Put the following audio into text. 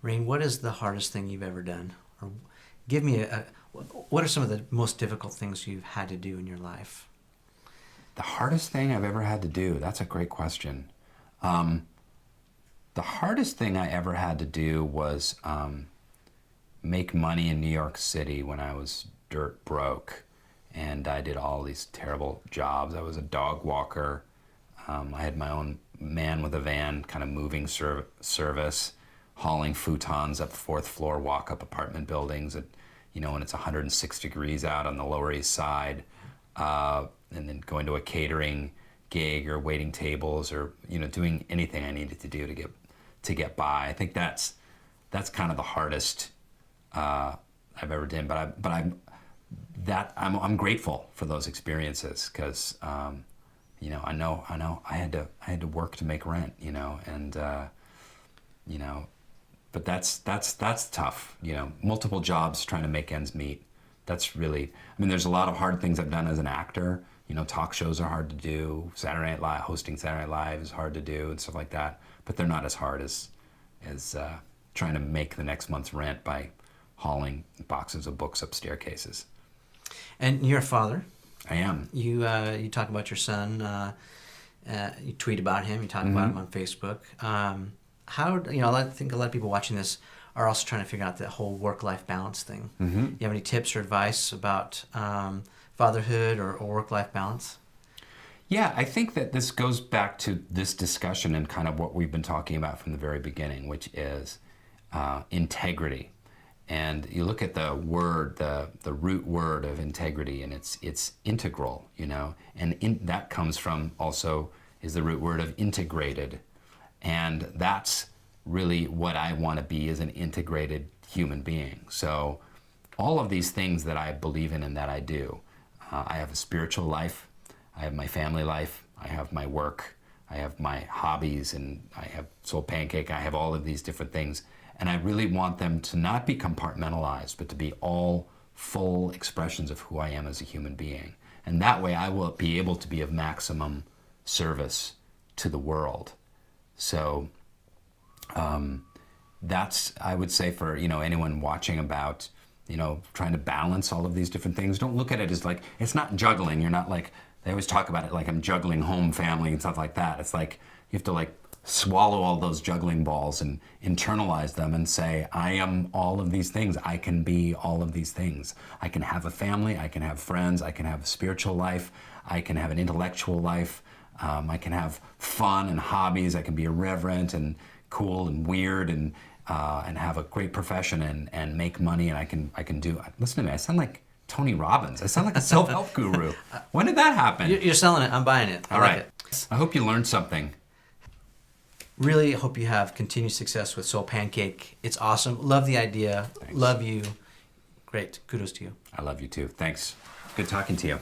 Rainn, what is the hardest thing you've ever done? Or give me what are some of the most difficult things you've had to do in your life? The hardest thing I've ever had to do, that's a great question. The hardest thing I ever had to do was make money in New York City when I was dirt broke. And I did all these terrible jobs. I was a dog walker. I had my own man with a van kind of moving service, hauling futons up fourth floor walk-up apartment buildings at, when it's 106 degrees out on the Lower East Side, and then going to a catering gig or waiting tables or doing anything I needed to do to get by. I think that's kind of the hardest I've ever done. But I'm grateful for those experiences because I know I had to work to make rent, and but that's tough. Multiple jobs trying to make ends meet. That's really, there's a lot of hard things I've done as an actor. Talk shows are hard to do. Saturday Night Live, hosting Saturday Night Live is hard to do and stuff like that. But they're not as hard as trying to make the next month's rent by hauling boxes of books up staircases. And you're a father. I am. You talk about your son. You tweet about him. You talk about him on Facebook. I think a lot of people watching this are also trying to figure out the whole work-life balance thing. Mm-hmm. You have any tips or advice about fatherhood or work-life balance? Yeah, I think that this goes back to this discussion and kind of what we've been talking about from the very beginning, which is integrity. And you look at the word, the root word of integrity, and it's integral, and that comes from also is the root word of integrated. And that's really what I want to be, as an integrated human being. So all of these things that I believe in and that I do, I have a spiritual life, I have my family life, I have my work, I have my hobbies, and I have Soul Pancake, I have all of these different things. And I really want them to not be compartmentalized, but to be all full expressions of who I am as a human being. And that way I will be able to be of maximum service to the world. So that's, I would say, for anyone watching about trying to balance all of these different things. Don't look at it as like, it's not juggling. You're not like, they always talk about it like I'm juggling home, family, and stuff like that. It's like you have to swallow all those juggling balls and internalize them and say, I am all of these things. I can be all of these things. I can have a family, I can have friends, I can have a spiritual life, I can have an intellectual life, I can have fun and hobbies, I can be irreverent and cool and weird and have a great profession and make money, and I can do, listen to me, I sound like Tony Robbins. I sound like a self-help guru. When did that happen? You're selling it, I'm buying it. All right. I hope you learned something. Really hope you have continued success with Soul Pancake. It's awesome. Love the idea. Thanks. Love you. Great. Kudos to you. I love you too. Thanks. Good talking to you.